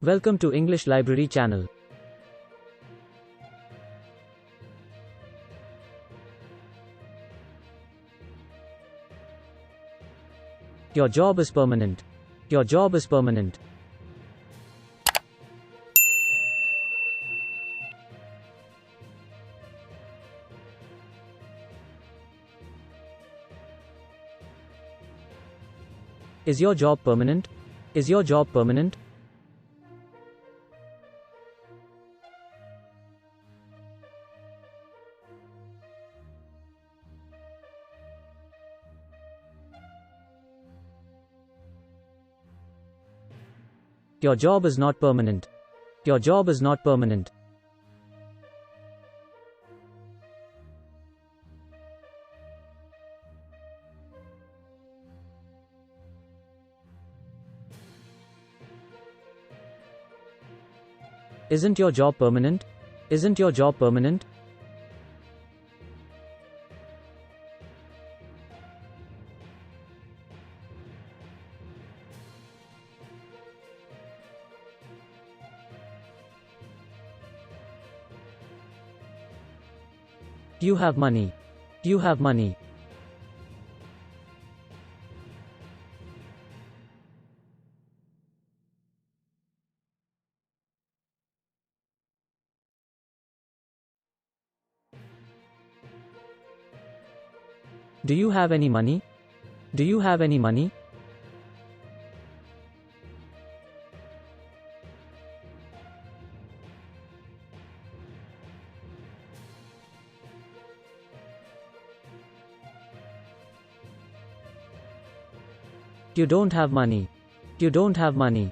Welcome to English Library channel. Your job is permanent. Your job is permanent. Is your job permanent? Is your job permanent? Your job is not permanent. Your job is not permanent. Isn't your job permanent? Isn't your job permanent? You have money. You have money. Do you have any money? Do you have any money? You don't have money. You don't have money.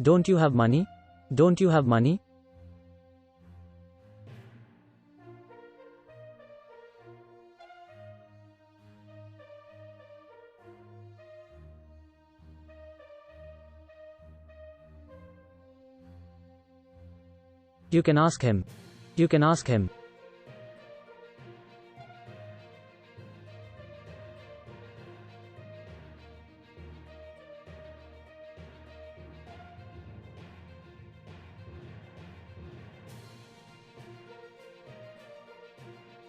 Don't you have money? Don't you have money? You can ask him. You can ask him.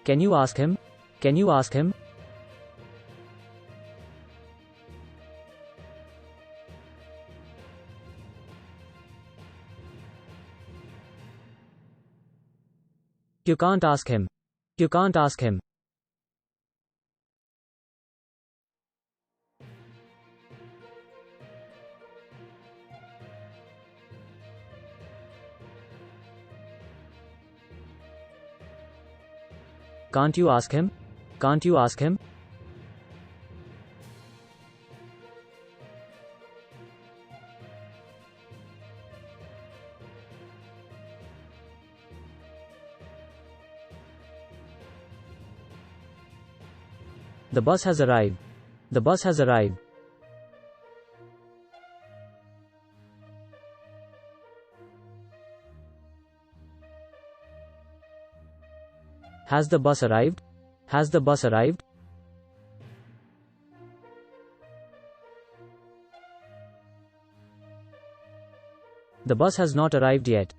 Can you ask him? Can you ask him? You can't ask him. You can't ask him. Can't you ask him? Can't you ask him? The bus has arrived. The bus has arrived. Has the bus arrived? Has the bus arrived? The bus has not arrived yet.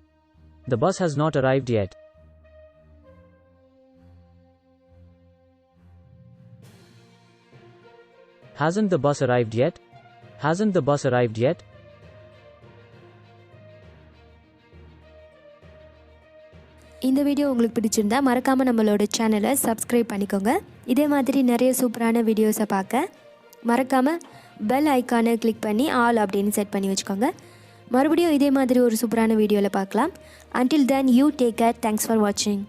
The bus has not arrived yet. Hasn't the bus arrived yet? Hasn't the bus arrived yet? இந்த video உங்களுக்கு பிடிச்சிருந்தா மறக்காம நம்மளோட சேனலை subscribe பண்ணிக்கோங்க. இதே மாதிரி நிறைய சூப்பரான வீடியோஸை பார்க்க மறக்காம பெல் ஐகானை கிளிக் பண்ணி ஆல் அப்படின்னு செட் பண்ணி வச்சுக்கோங்க. மறுபடியும் இதே மாதிரி ஒரு சூப்பரான வீடியோவில் பார்க்கலாம். Until then, you take care. Thanks for watching.